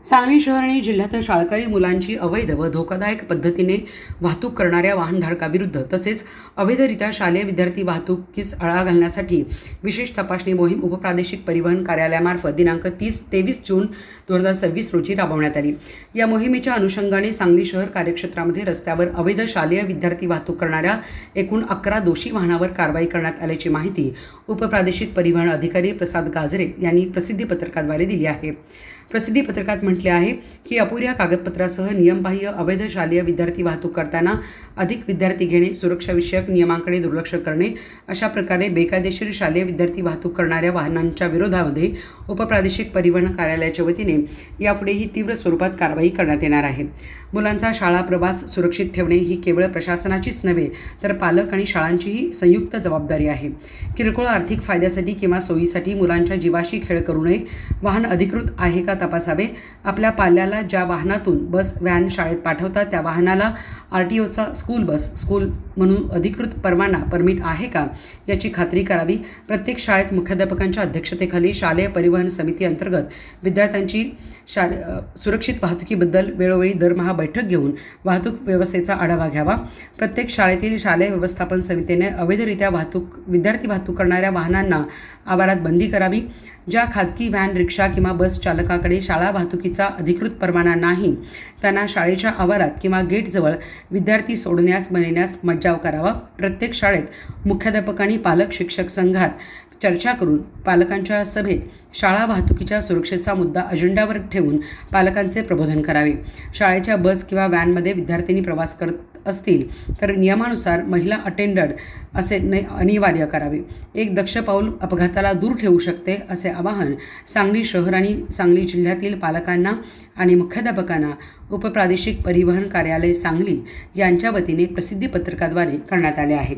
सांगली शहर आणि जिल्ह्यात शाळकरी मुलांची अवैध व धोकादायक पद्धतीने वाहतूक करणाऱ्या वाहनधारकाविरुद्ध तसेच अवैधरित्या शालेय विद्यार्थी वाहतुकीस आळा घालण्यासाठी विशेष तपासणी मोहीम उपप्रादेशिक परिवहन कार्यालयामार्फत दिनांक 23 जून 2026 रोजी राबवण्यात आली। या मोहिमेच्या अनुषंगाने सांगली शहर कार्यक्षेत्रामध्ये रस्त्यावर अवैध शालेय विद्यार्थी वाहतूक करणाऱ्या एकूण 11 दोषी वाहनावर कारवाई करण्यात आल्याची माहिती उपप्रादेशिक परिवहन अधिकारी प्रसाद गाजरे यांनी प्रसिद्धी पत्रकाद्वारे दिली आहे। प्रसिद्धी पत्रकात म्हटले आहे की अपुऱ्या कागदपत्रासह नियमबाह्य अवैध शालेय विद्यार्थी वाहतूक करताना अधिक विद्यार्थी घेणे, सुरक्षाविषयक नियमांकडे दुर्लक्ष करणे अशा प्रकारे बेकायदेशीर शालेय विद्यार्थी वाहतूक करणाऱ्या वाहनांच्या विरोधामध्ये उपप्रादेशिक परिवहन कार्यालयाच्या वतीने यापुढेही तीव्र स्वरूपात कारवाई करण्यात येणार आहे। मुलांचा शाळा प्रवास सुरक्षित ठेवणे ही केवळ प्रशासनाचीच नव्हे तर पालक आणि शाळांचीही संयुक्त जबाबदारी आहे। किरकोळ आर्थिक फायद्यासाठी किंवा सोयीसाठी मुलांच्या जीवाशी खेळ करू नये। वाहन अधिकृत आहे का तपासावे। आपल्या पाल्याला ज्या वाहनातून बस व्हॅन शाळेत पाठवतात त्या वाहनाला RTOचा स्कूल म्हणून अधिकृत परमिट आहे का याची खात्री करावी। प्रत्येक शाळेत मुख्याध्यापकांच्या अध्यक्षतेखाली शालेय परिवहन समिती अंतर्गत विद्यार्थ्यांची सुरक्षित वाहतुकीबद्दल वेळोवेळी दरमहा बैठक घेऊन वाहतूक व्यवस्थेचा आढावा घ्यावा। प्रत्येक शाळेतील शालेय व्यवस्थापन समितीने अवैधरित्या विद्यार्थी वाहतूक करणाऱ्या वाहनांना आवारात बंदी करावी। ज्या खाजगी व्हॅन, रिक्षा किंवा बस चालकाकडे शाळा वाहतुकीचा अधिकृत परवाना नाही त्यांना शाळेच्या आवारात किंवा गेटजवळ विद्यार्थी सोडण्यास बनविण्यास मज्जाव करावा। प्रत्येक शाळेत मुख्याध्यापकांनी पालक शिक्षक संघात चर्चा करून पालकांच्या सभेत शाळा वाहतुकीच्या सुरक्षेचा मुद्दा अजेंड्यावर ठेवून पालकांचे प्रबोधन करावे। शाळेच्या बस किंवा व्हॅनमध्ये विद्यार्थिनी प्रवास करत असतील तर नियमानुसार महिला अटेंडंट असे अनिवार्य करावे। एक दक्ष पाऊल अपघाताला दूर ठेवू शकते असे आवाहन सांगली शहर आणि सांगली जिल्ह्यातील पालकांना आणि मुख्याध्यापकांना उपप्रादेशिक परिवहन कार्यालय सांगली यांच्या वतीने प्रसिद्धी पत्रकाद्वारे करण्यात आले आहे।